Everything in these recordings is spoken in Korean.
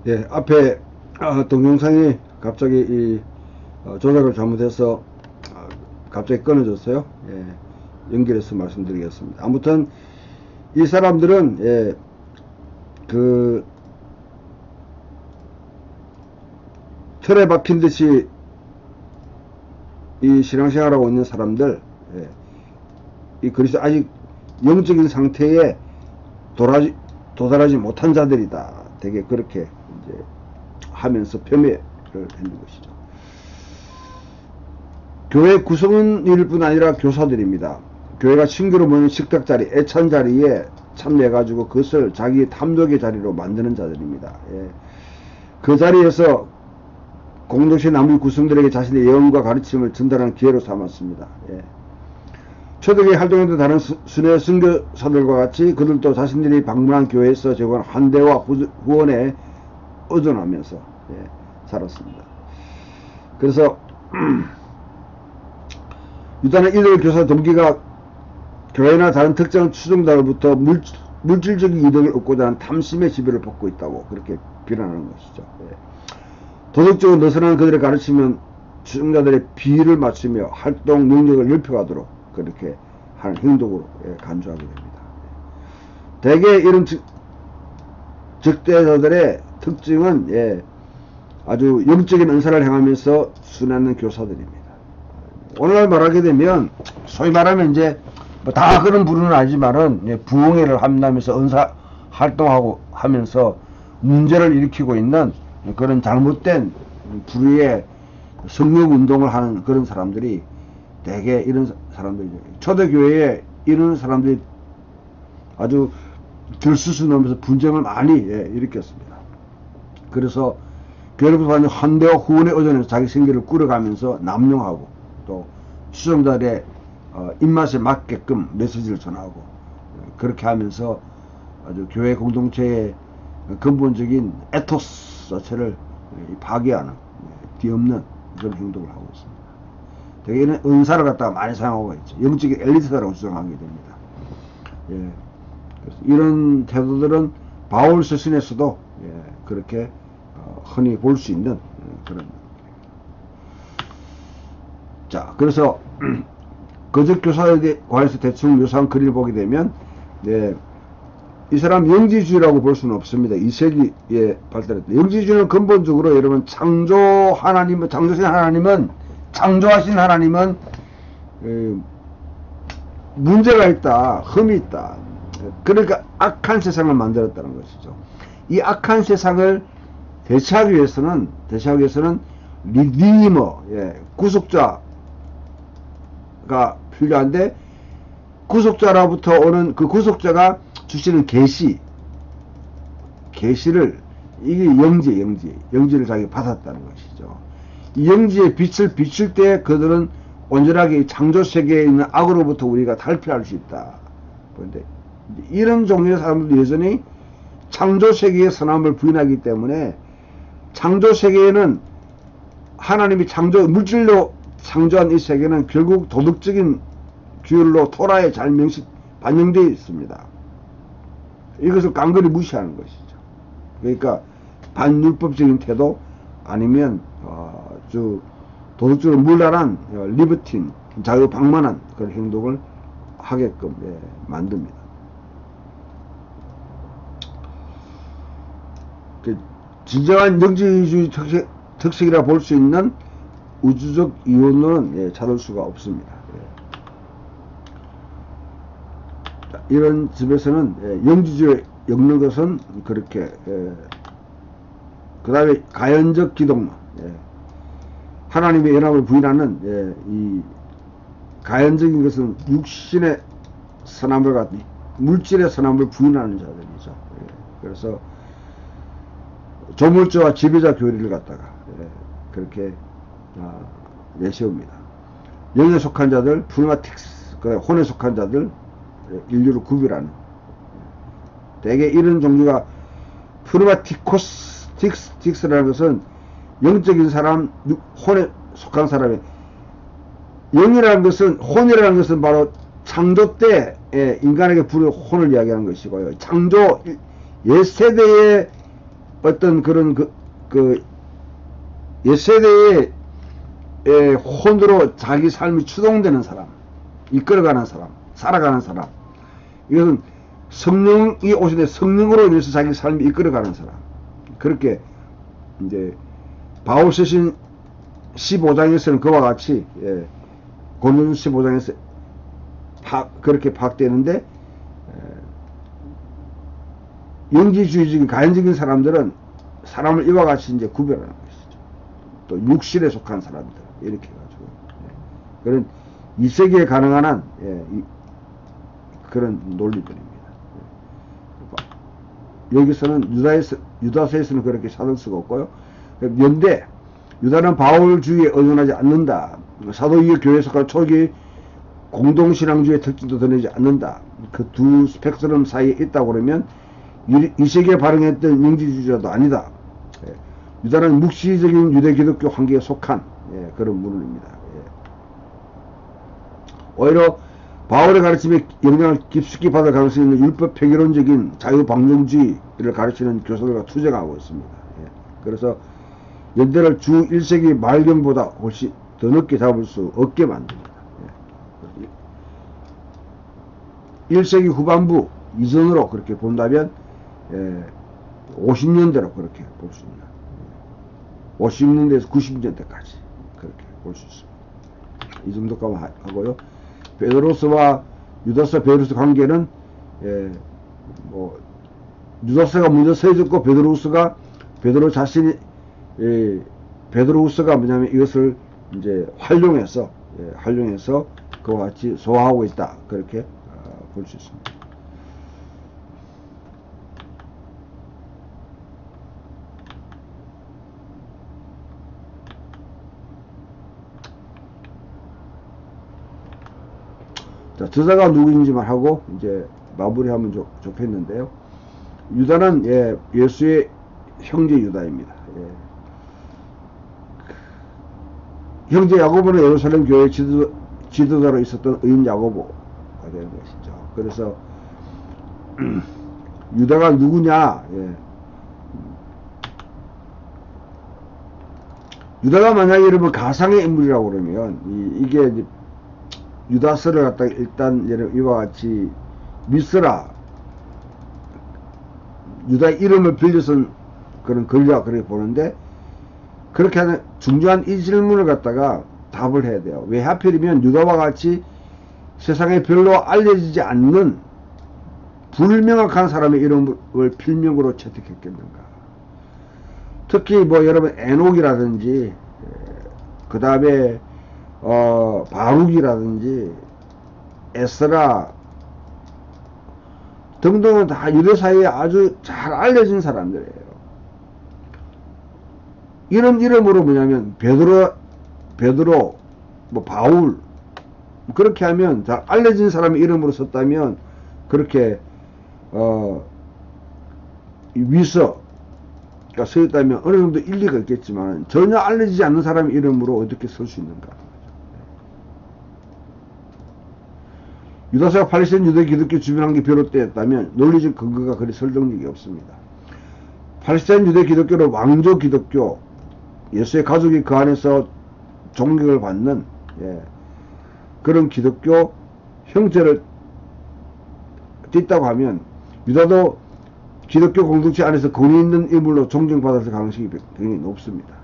예, 앞에 동영상이 갑자기 조작을 잘못해서 갑자기 끊어졌어요. 예, 연결해서 말씀드리겠습니다. 아무튼 이 사람들은 틀에 박힌 듯이 이 신앙생활하고 있는 사람들, 이 그리스도 아직 영적인 상태에 도달하지 못한 자들이다. 되게 그렇게 이제 하면서 폄훼를 했는 것이죠. 교회 구성원일 뿐 아니라 교사들입니다. 교회가 친구로 모이는 식탁 자리, 애찬 자리에 참여해가지고 그것을 자기 탐욕의 자리로 만드는 자들입니다. 그 자리에서 공동체 나무 구성들에게 자신의 예언과 가르침을 전달하는 기회로 삼았습니다. 초대교회 활동에도 다른 순회 선교사들과 같이 그들도 자신들이 방문한 교회에서 제공한 환대와 후원에 의존하면서 살았습니다. 그래서 유다는 이들 교사 동기가 교회나 다른 특정 추종자로부터 물질적인 이득을 얻고자 하는 탐심의 지배를 받고 있다고 그렇게 비난하는 것이죠. 도덕적으로 느슨한 그들의 가르치면 추종자들의 비위를 맞추며 활동 능력을 넓혀가도록 그렇게 하는 행동으로 간주하게 됩니다. 대개 이런 적대자들의 특징은 아주 영적인 은사를 행하면서 순하는 교사들입니다. 오늘날 말하게 되면 소위 말하면 이제 뭐 다 그런 부류는 아니지만은 부흥회를 한다면서 은사 활동하고 하면서 문제를 일으키고 있는 그런 잘못된 부류의 성령 운동을 하는 그런 사람들이 대개 이런 사람들이죠. 초대교회에 이런 사람들이 아주 들수수 넘어서 분쟁을 많이 일으켰습니다. 그래서 교회로부터 받는 환대와 후원의 의존에서 자기 생계를 꾸려가면서 남용하고 또 수종자들의 입맛에 맞게끔 메시지를 전하고 그렇게 하면서 아주 교회 공동체의 근본적인 에토스 자체를 파괴하는 뒤엎는 그런 행동을 하고 있습니다. 대개는 은사를 갖다가 많이 사용하고 있죠. 영적인 엘리트라고 주장하게 됩니다. 그래서 이런 태도들은 바울 서신에서도 그렇게 흔히 볼 수 있는 그런. 자, 그래서 거짓 교사에 관해서 대충 묘사한 글을 보게 되면 이 사람 영지주의라고 볼 수는 없습니다. 2세기에 발달했다. 영지주의는 근본적으로 여러분 창조하신 하나님은 창조하신 하나님은 문제가 있다, 흠이 있다. 그러니까 악한 세상을 만들었다는 것이죠. 이 악한 세상을 대체하기 위해서는 리디머, 구속자가 필요한데 구속자로부터 오는 그 구속자가 주시는 계시를 이게 영지를 자기가 받았다는 것이죠. 이 영지의 빛을 비출 때 그들은 온전하게 창조 세계에 있는 악으로부터 우리가 탈피할 수 있다. 그런데 이런 종류의 사람들도 여전히 창조 세계의 선함을 부인하기 때문에 창조 세계에는 하나님이 물질로 창조한 이 세계는 결국 도덕적인 규율로 토라에 잘 반영되어 있습니다. 이것을 깡그리 무시하는 것이죠. 그러니까 반율법적인 태도 아니면 아주 도덕적으로 물랄한 리버틴, 자유방만한 그런 행동을 하게끔 만듭니다. 진정한 영지주의 특색이라 볼 수 있는 우주적 이론은 찾을 수가 없습니다. 이런 집에서는 영지주의 엮는 것은 그렇게 그 다음에 가연적 기독론, 하나님의 연합을 부인하는 이 가연적인 것은 육신의 선함을 갖니 물질의 선함을 부인하는 자들이죠. 그래서 조물주와 지배자 교리를 갖다가 그렇게 내세웁니다. 영에 속한 자들, 프리마틱스, 혼에 속한 자들, 인류를 구별하는. 대개 이런 종류가 프리마티코스틱스라는 것은 영적인 사람, 혼에 속한 사람의 영이라는 것은, 혼이라는 것은 바로 창조 때 인간에게 부른 혼을 이야기하는 것이고요. 창조 옛세대의 어떤 그런 옛세대의 혼으로 자기 삶이 추동되는 사람, 이끌어가는 사람, 살아가는 사람. 이것은 성령이 오시되 성령으로 인해서 자기 삶이 이끌어가는 사람. 그렇게 이제 바울서신 15장에서는 그와 같이 고린도전서 15장에서 그렇게 파악되는데, 영지주의적인 가인적인 사람들은 사람을 이와 같이 이제 구별하는 것이죠. 또 육신에 속한 사람들 이렇게 해가지고 그런 이 세계에 가능한 한 그런 논리들입니다. 여기서는 유다서에서는 그렇게 찾을 수가 없고요. 연대 유다는 바울주의에 의존하지 않는다. 사도이의 교회에 속한 초기 공동신앙주의 특징도 드러내지 않는다. 그 두 스펙트럼 사이에 있다고 그러면 이 세계에 발행했던 영지주의자도 아니다. 유다는 묵시적인 유대 기독교 환경에 속한 그런 문헌입니다. 오히려 바울의 가르침에 영향을 깊숙이 받을 가능성이 있는 율법 폐결론적인 자유방종주의를 가르치는 교사들과 투쟁하고 있습니다. 그래서 연대를 주 1세기 말경보다 훨씬 더 늦게 잡을 수 없게 만듭니다. 1세기 후반부 이전으로 그렇게 본다면 50년대로 그렇게 볼 수 있는, 50년대에서 90년대까지 그렇게 볼 수 있습니다. 이 정도까지 하고요. 베드로서와 유다서 베드로서 관계는 유다서가 먼저 세졌고 베드로우스가 뭐냐면 이것을 이제 활용해서 그와 같이 소화하고 있다, 그렇게 볼 수 있습니다. 자, 저자가 누구인지만 하고 이제 마무리하면 좋겠는데요. 유다는 예수의 형제 유다입니다. 형제 야고보는 예루살렘 교회 지도자로 있었던 의인 야고보가 되는 것이죠. 그래서 유다가 누구냐? 유다가 만약에 여러분 가상의 인물이라고 그러면 이게 유다서를 갖다가 일단 이와 같이 미스라 유다 이름을 빌려선 그런 권리가 그렇게 보는데, 그렇게 하는 중요한 이 질문을 갖다가 답을 해야 돼요. 왜 하필이면 유다와 같이 세상에 별로 알려지지 않는 불명확한 사람의 이름을 필명으로 채택했겠는가. 특히 여러분 에녹이라든지 그 다음에 바룩이라든지 에스라 등등은 다 유대 사이에 아주 잘 알려진 사람들이에요. 이런 이름으로 뭐냐면 베드로 바울 그렇게 하면 잘 알려진 사람의 이름으로 썼다면 그렇게 위서가 쓰였다면 어느 정도 일리가 있겠지만 전혀 알려지지 않는 사람의 이름으로 어떻게 쓸 수 있는가. 유다서가 팔레스타인 유대 기독교 주변한 게 비롯되었다면 논리적 근거가 그리 설득력이 없습니다. 팔레스타인 유대 기독교는 왕조 기독교, 예수의 가족이 그 안에서 존경을 받는 그런 기독교 형태를 띠다고 하면 유다도 기독교 공동체 안에서 권위 있는 인물로 존경받을 가능성이 굉장히 높습니다.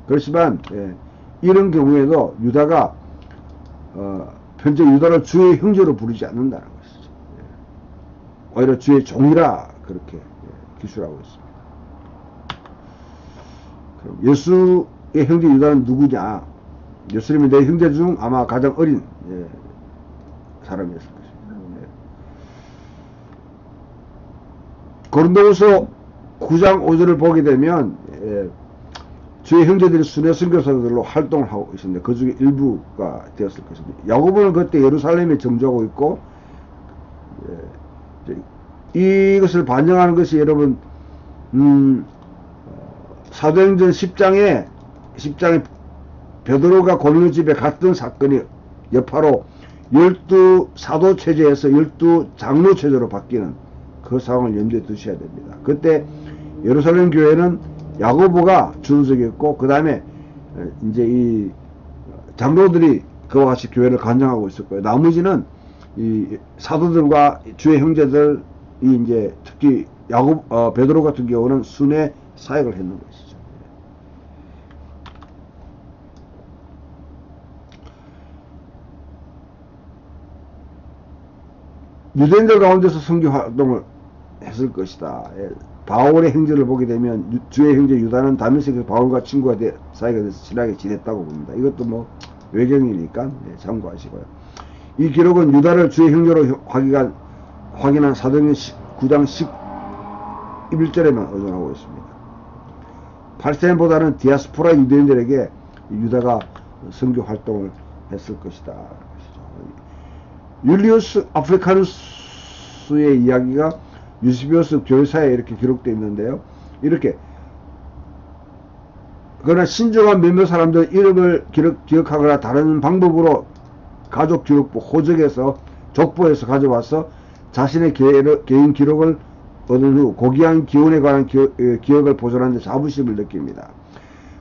그렇지만 이런 경우에도 유다가 현재 유다를 주의 형제로 부르지 않는다는 것이죠. 오히려 주의 종이라 그렇게 기술하고 있습니다. 그럼 예수의 형제 유다는 누구냐? 예수님이 내 형제 중 아마 가장 어린 사람이었을 것입니다. 고린도후서 9장 5절을 보게 되면 주의 형제들이 순회 선교사들로 활동을 하고 있습니다. 그 중에 일부가 되었을 것입니다. 야고보는 그때 예루살렘에 정주하고 있고, 이것을 반영하는 것이 여러분 사도행전 10장에 베드로가 고린도 집에 갔던 사건이 여파로 12 사도 체제에서 12 장로 체제로 바뀌는 그 상황을 염두에 두셔야 됩니다. 그때 예루살렘 교회는 야고보가 준석이었고, 그 다음에 이제 이 장로들이 그와 같이 교회를 관장하고 있을 거예요. 나머지는 이 사도들과 주의 형제들이 이제 특히 베드로 같은 경우는 순회 사역을 했는 것이죠. 유대인들 가운데서 선교 활동을 했을 것이다. 바울의 행적을 보게 되면 주의 형제 유다는 다메섹에서 바울과 친구가 사이가 돼서 친하게 지냈다고 봅니다. 이것도 뭐 외경이니까 참고하시고요. 이 기록은 유다를 주의 형제로 확인한 사도행전 9장 11절에만 의존하고 있습니다. 팔스타인보다는 디아스포라 유대인들에게 유다가 선교 활동을 했을 것이다. 율리우스 아프리카누스의 이야기가 유스비우스 교회사에 이렇게 기록되어 있는데요. 이렇게 그러나 신중한 몇몇 사람들 이름을 기억하거나 다른 방법으로 가족 기록부 호적에서 족보에서 가져와서 자신의 개인 기록을 얻은 후 고귀한 기원에 관한 기억을 보존하는 데 자부심을 느낍니다.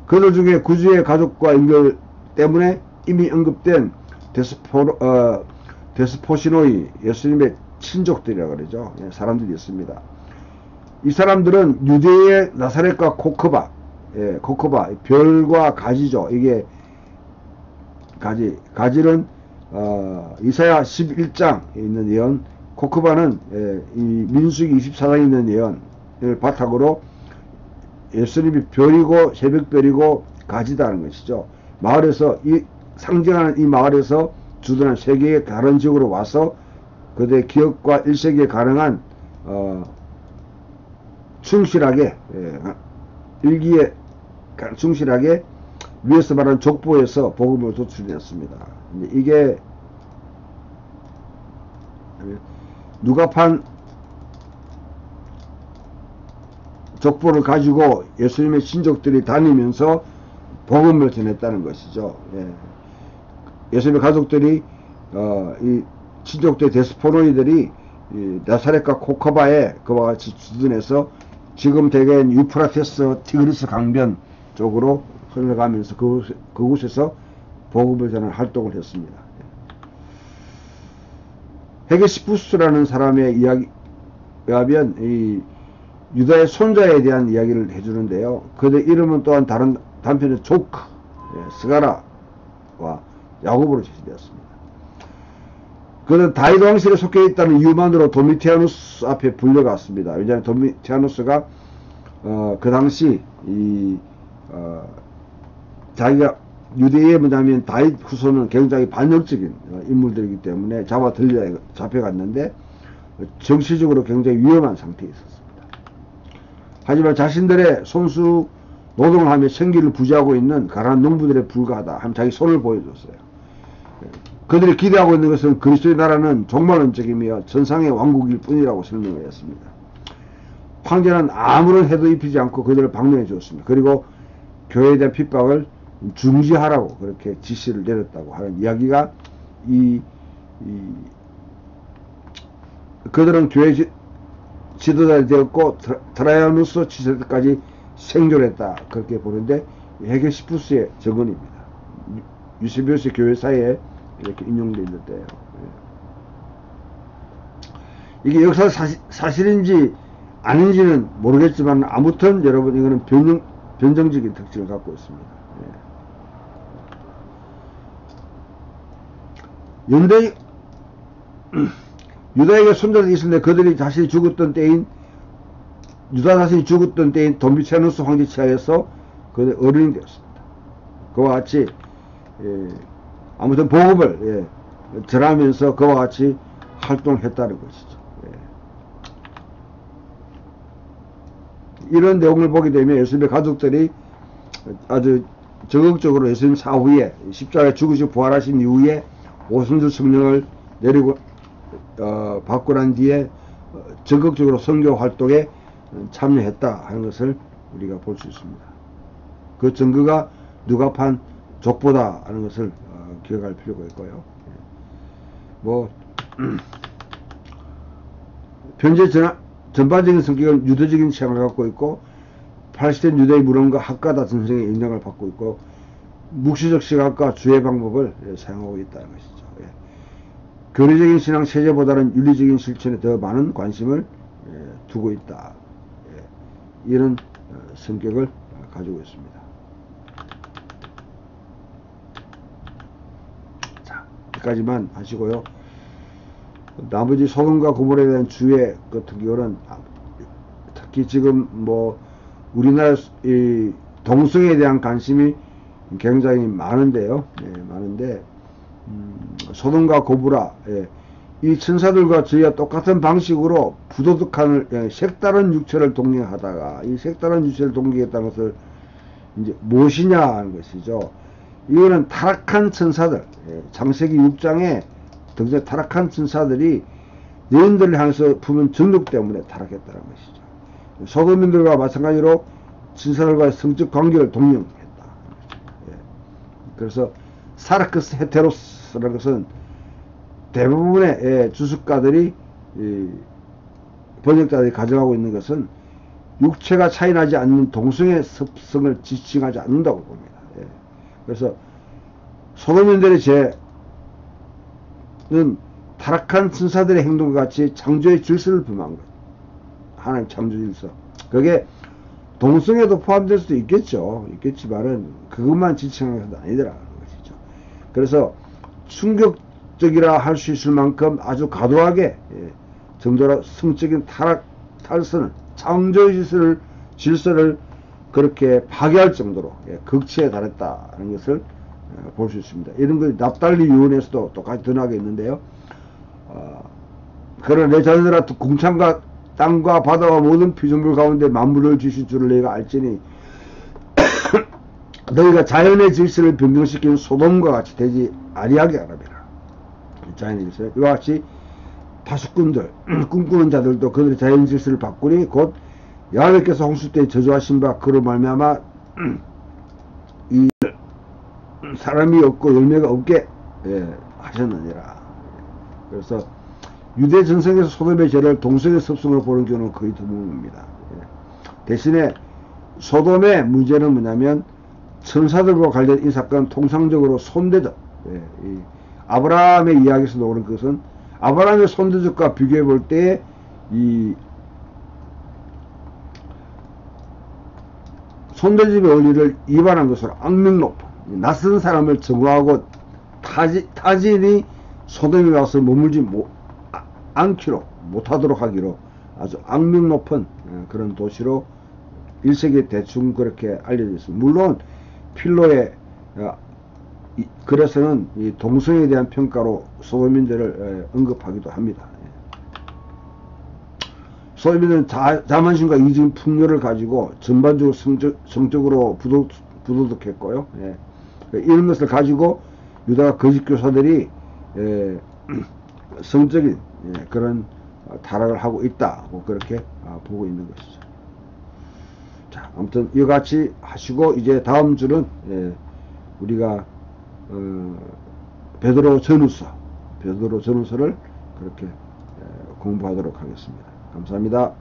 그들 중에 구주의 가족과 연결 때문에 이미 언급된 데스포시노이 예수님의 친족들이라 그러죠. 사람들이 있습니다. 이 사람들은 유대의 나사렛과 코크바, 별과 가지죠. 이게 가지는 이사야 11장에 있는 예언, 코크바는 이 민수기 24장에 있는 예언을 바탕으로 예수님이 별이고 새벽별이고 가지다는 것이죠. 마을에서 상징하는 이 마을에서 주둔한 세계의 다른 지역으로 와서 그들의 기억과 일세기에 가능한 충실하게 일기에 충실하게 위에서 말하는 족보에서 복음을 도출했습니다. 이게 누가판 족보를 가지고 예수님의 친족들이 다니면서 복음을 전했다는 것이죠. 예수님의 가족들이 이 친족들 데스포노이들이 나사렛과 코카바에 그와 같이 주둔해서 지금 대개는 유프라테스 티그리스 강변 쪽으로 흘러가면서 그곳에서 복음을 전하는 활동을 했습니다. 헤게시푸스라는 사람의 이야기에 의하면 이 유다의 손자에 대한 이야기를 해주는데요. 그의 이름은 또한 다른 단편의 조크, 스가라와 야고보로 제시되었습니다. 그는 다윗 왕실에 속해 있다는 이유만으로 도미티아누스 앞에 불려갔습니다. 왜냐하면 도미티아누스가 그 당시 자기가 유대에 뭐냐면 다윗 후손은 굉장히 반역적인 인물들이기 때문에 잡혀갔는데 정치적으로 굉장히 위험한 상태에 있었습니다. 하지만 자신들의 손수 노동을 하며 생기를 부지하고 있는 가난한 농부들에 불과하다 하면 자기 손을 보여줬어요. 그들이 기대하고 있는 것은 그리스도의 나라는 종말론적이며 천상의 왕국일 뿐이라고 설명을 했습니다. 황제는 아무런 해도 입히지 않고 그들을 방문해 주었습니다. 그리고 교회에 대한 핍박을 중지하라고 그렇게 지시를 내렸다고 하는 이야기가 그들은 교회 지도자가 되었고 트라이아누스 지세까지 생존했다 그렇게 보는데 헤게시푸스의 증언입니다. 유세비우스 교회사에 이렇게 인용되어 있는데요. 이게 역사 사실인지 아닌지는 모르겠지만 아무튼 여러분 이거는 변정적인 특징을 갖고 있습니다. 유다에게 손자들이 있었는데 그들이 자신이 죽었던 때인 도미티아누스 황제 치하에서 그들 어른이 되었습니다. 그와 같이 아무튼 복음을 전하면서 그와 같이 활동했다는 것이죠. 이런 내용을 보게 되면 예수님의 가족들이 아주 적극적으로 예수님 사후에 십자가에 죽으시고 부활하신 이후에 오순절 성령을 내리고 받고 난 뒤에 적극적으로 선교 활동에 참여했다 하는 것을 우리가 볼 수 있습니다. 그 증거가 누가판 족보다 하는 것을 기억할 필요가 있고요. 편지에 전반적인 성격은 유도적인 취향을 갖고 있고, 팔시된 유대의 물론과 학가다 전생의 영향을 받고 있고, 묵시적 시각과 주의 방법을 사용하고 있다는 것이죠. 예. 교리적인 신앙 체제보다는 윤리적인 실천에 더 많은 관심을 두고 있다. 예. 이런 성격을 가지고 있습니다. 자, 여기까지만 하시고요. 나머지 소돔과 고모라에 대한 주의 같은 경우는 특히 지금 뭐 우리나라 이 동성애에 대한 관심이 굉장히 많은데요. 예, 많은데 소돔과 고모라, 예, 이 천사들과 저희와 똑같은 방식으로 부도덕한 색다른 육체를 동경하다가 이 색다른 육체를 동경했다는 것을 이제 무엇이냐 하는 것이죠. 이거는 타락한 천사들, 예, 창세기 6장에 등장 타락한 천사들이 여인들을 향해서 품은 정욕 때문에 타락했다는 것이죠. 소돔인들과 마찬가지로 천사들과의 성적 관계를 동경했다. 예. 그래서 사르크스 헤테로스라는 것은 대부분의 주석가들이 번역자들이 가져가고 있는 것은 육체가 차이나지 않는 동성의 습성을 지칭하지 않는다고 봅니다. 예. 그래서 소돔인들의 죄는 타락한 천사들의 행동과 같이 창조의 질서를 범한 것. 하나님 창조 질서. 그게 동성애도 포함될 수도 있겠죠. 있겠지만은 그것만 지칭하는 것도 아니더라는 것이죠. 그래서 충격적이라 할 수 있을 만큼 아주 과도하게 정도로 성적인 탈선을 창조의 질서를 그렇게 파괴할 정도로 극치에 달했다는 것을 볼 수 있습니다. 이런 것 납달리 유언에서도 똑같이 드러나게 있는데요. 그러나 내 자녀들아 궁창과 땅과 바다와 모든 피조물 가운데 만물을 주실 줄을 너희가 알지니 너희가 자연의 질서를 변경시키는 소돔과 같이 되지 아니하게 하라매라. 자연의 질서 이와 같이 파수꾼들 꿈꾸는 자들도 그들의 자연 질서를 바꾸니 곧 야훼께서 홍수 때 저주하신 바 그로 말미암아 이 사람이 없고 열매가 없게 하셨느니라. 그래서 유대 전성에서 소돔의 죄를 동성의 습성으로 보는 경우는 거의 드뭅니다. 대신에 소돔의 문제는 뭐냐면 천사들과 관련된 이 사건은 통상적으로 손대적, 이 아브라함의 이야기에서 나오는 것은 아브라함의 손대적과 비교해 볼 때 이 손대적의 원리를 위반한 것으로 악명 높은 낯선 사람을 정오하고 타진이 소돔에 와서 머물지 않기로 못하도록 하기로 아주 악명 높은 그런 도시로 1세기에 대충 그렇게 알려져 있습니다. 물론 필로의 글에서는 이 동성애에 대한 평가로 소돔인들을 언급하기도 합니다. 소돔인들은 자만심과 이기적인 풍요를 가지고 전반적으로 성적으로 부도덕했고요. 이런 것을 가지고 유다가 거짓 교사들이 성적인 그런 타락을 하고 있다고 그렇게 보고 있는 것이죠. 자, 아무튼 이와 같이 하시고 이제 다음 주는 우리가 베드로 전후서를 그렇게 공부하도록 하겠습니다. 감사합니다.